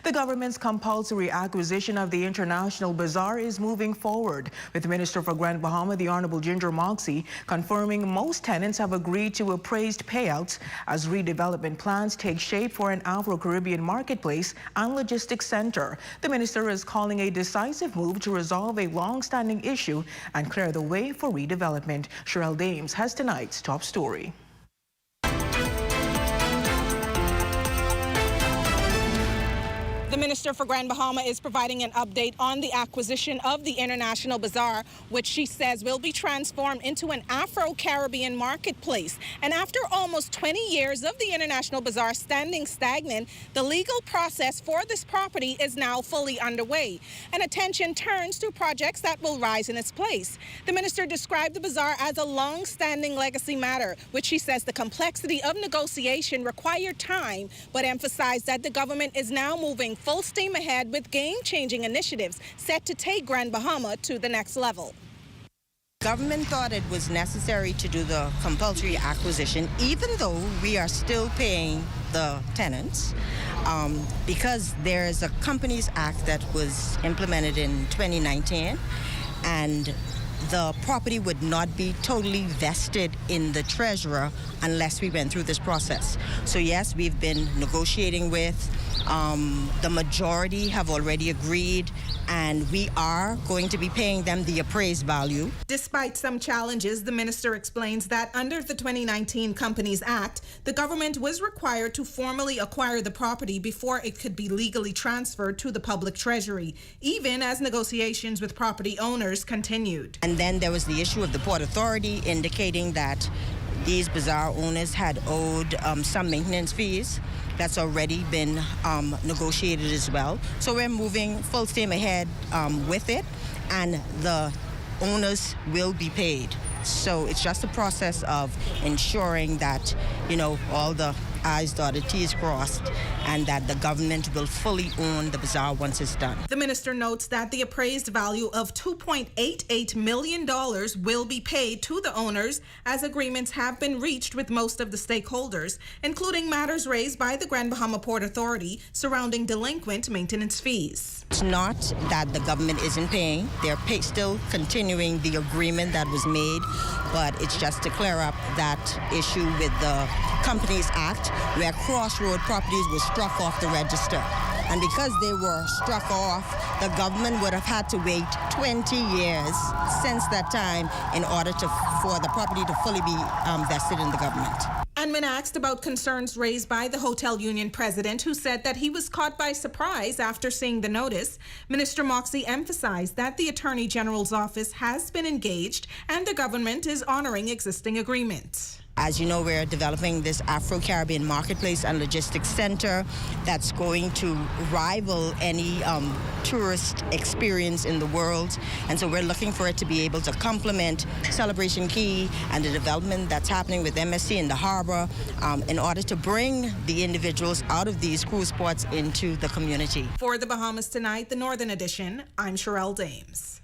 The government's compulsory acquisition of the International Bazaar is moving forward, with Minister for Grand Bahama, the Honorable Moxey, confirming most tenants have agreed to appraised payouts as redevelopment plans take shape for an Afro-Caribbean Marketplace and logistics center. The minister is calling a decisive move to resolve a long-standing issue and clear the way for redevelopment. Cheryl Dames has tonight's top story. The Minister for Grand Bahama is providing an update on the acquisition of the International Bazaar, which she says will be transformed into an Afro-Caribbean Marketplace. And after almost 20 years of the International Bazaar standing stagnant, the legal process for this property is now fully underway. And attention turns to projects that will rise in its place. The minister described the bazaar as a long-standing legacy matter, which she says the complexity of negotiation required time, but emphasized that the government is now moving full steam ahead with game-changing initiatives set to take Grand Bahama to the next level. Government thought it was necessary to do the compulsory acquisition, even though we are still paying the tenants, because there is a Companies Act that was implemented in 2019, and the property would not be totally vested in the treasurer unless we went through this process. So yes, we've been negotiating with, the majority have already agreed, and we are going to be paying them the appraised value. Despite some challenges, the minister explains that under the 2019 Companies Act, the government was required to formally acquire the property before it could be legally transferred to the public treasury, even as negotiations with property owners continued. And then there was the issue of the Port Authority indicating that these bazaar owners had owed some maintenance fees. That's already been negotiated as well. So we're moving full steam ahead with it, and the owners will be paid. So it's just a process of ensuring that, you know, all the I's dotted, T's crossed, and that the government will fully own the bazaar once it's done. The minister notes that the appraised value of $2.88 million will be paid to the owners, as agreements have been reached with most of the stakeholders, including matters raised by the Grand Bahama Port Authority surrounding delinquent maintenance fees. It's not that the government isn't paying. They're still continuing the agreement that was made, but it's just to clear up that issue with the Companies Act, where crossroad properties were struck off the register. And because they were struck off, the government would have had to wait 20 years since that time in order for the property to fully be vested in the government. And when asked about concerns raised by the hotel union president, who said that he was caught by surprise after seeing the notice, Minister Moxey emphasized that the Attorney General's office has been engaged and the government is honoring existing agreements. As you know, we're developing this Afro-Caribbean Marketplace and Logistics Center that's going to rival any tourist experience in the world. And so we're looking for it to be able to complement Celebration Key and the development that's happening with MSC in the harbor in order to bring the individuals out of these cruise ports into the community. For the Bahamas Tonight, the Northern Edition, I'm Cheryl Dames.